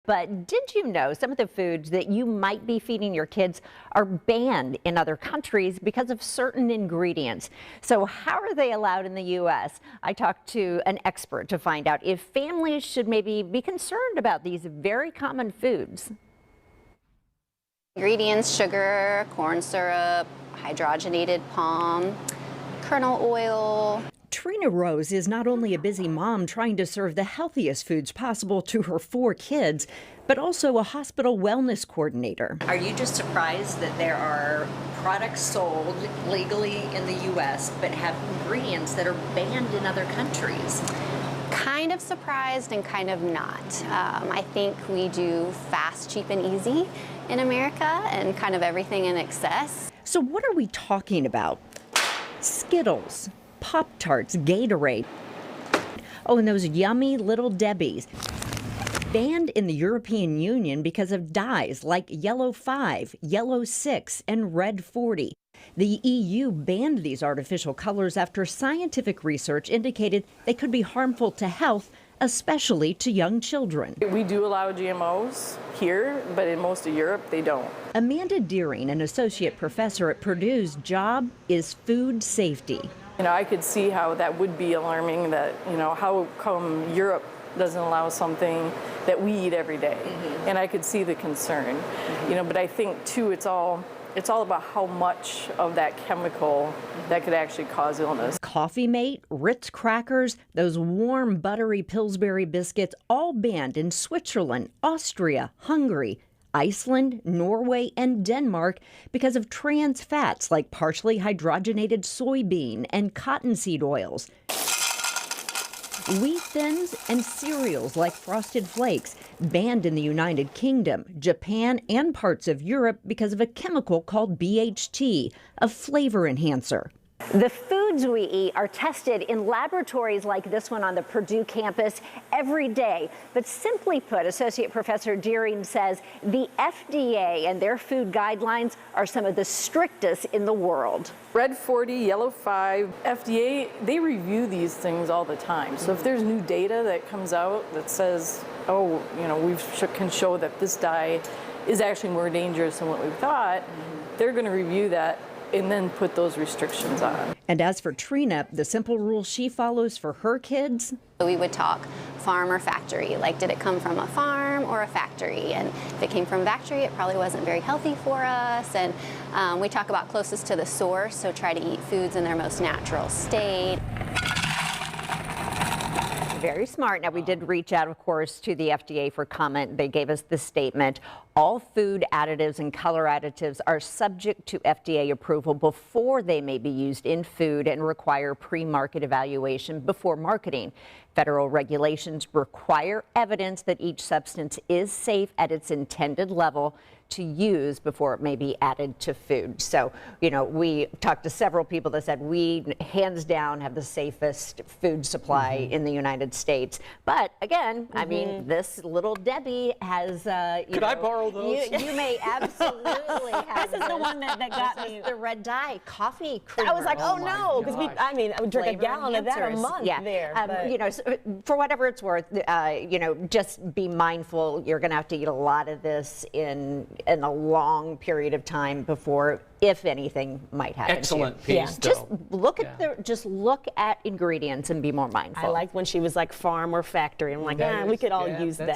But did you know some of the foods that you might be feeding your kids are banned in other countries because of certain ingredients? So how are they allowed in the U.S.? I talked to an expert to find out if families should maybe be concerned about these very common foods. Ingredients: sugar, corn syrup, hydrogenated palm kernel oil. Trina Rose is not only a busy mom trying to serve the healthiest foods possible to her 4 kids, but also a hospital wellness coordinator. Are you just surprised that there are products sold legally in the U.S. but have ingredients that are banned in other countries? Kind of surprised and kind of not. I think we do fast, cheap, and easy in America, and kind of everything in excess. So what are we talking about? Skittles, Pop-Tarts, Gatorade. Oh, and those yummy Little Debbies. Banned in the European Union because of dyes like Yellow 5, Yellow 6, and Red 40. The EU banned these artificial colors after scientific research indicated they could be harmful to health, especially to young children. We do allow GMOs here, but in most of Europe, they don't. Amanda Deering, an associate professor at Purdue's job is food safety. You know, I could see how that would be alarming, that, you know, how come Europe doesn't allow something that we eat every day? And I could see the concern, you know, but I think too, it's all about how much of that chemical that could actually cause illness. Coffee Mate, Ritz crackers, those warm buttery Pillsbury biscuits, all banned in Switzerland, Austria, Hungary, Iceland, Norway, and Denmark because of trans fats like partially hydrogenated soybean and cottonseed oils. Wheat thins and cereals like Frosted Flakes banned in the United Kingdom, Japan, and parts of Europe because of a chemical called BHT, a flavor enhancer. The foods we eat are tested in laboratories like this one on the Purdue campus every day. But simply put, Associate Professor Deering says the FDA and their food guidelines are some of the strictest in the world. Red 40, Yellow 5, FDA, they review these things all the time. So if there's new data that comes out that says, oh, you know, we can show that this dye is actually more dangerous than what we thought, they're going to review that and then put those restrictions on. And as for Trina, the simple rule she follows for her kids: We would talk farm or factory, like did it come from a farm or a factory? And if it came from a factory, it probably wasn't very healthy for us. And we talk about closest to the source, so try to eat foods in their most natural state. Very smart. Now, we did reach out, of course, to the FDA for comment. They gave us this statement: all food additives and color additives are subject to FDA approval before they may be used in food and require pre-market evaluation before marketing. Federal regulations require evidence that each substance is safe at its intended level to use before it may be added to food. So, you know, we talked to several people that said we hands down have the safest food supply in the United States. But again, I mean, this Little Debbie has, Could I borrow those? You may absolutely have. This is the one that got me. The red dye, coffee creamer. I was like, oh no, because I mean, I would drink Flavor a gallon of that a enhancers. month there. But You know, so for whatever it's worth, you know, just be mindful. You're going to have to eat a lot of this in a long period of time before, if anything, might happen. Excellent to you. piece, Just though. look at look at ingredients and be more mindful. I liked when she was like farm or factory. I'm like, we could all use that's that.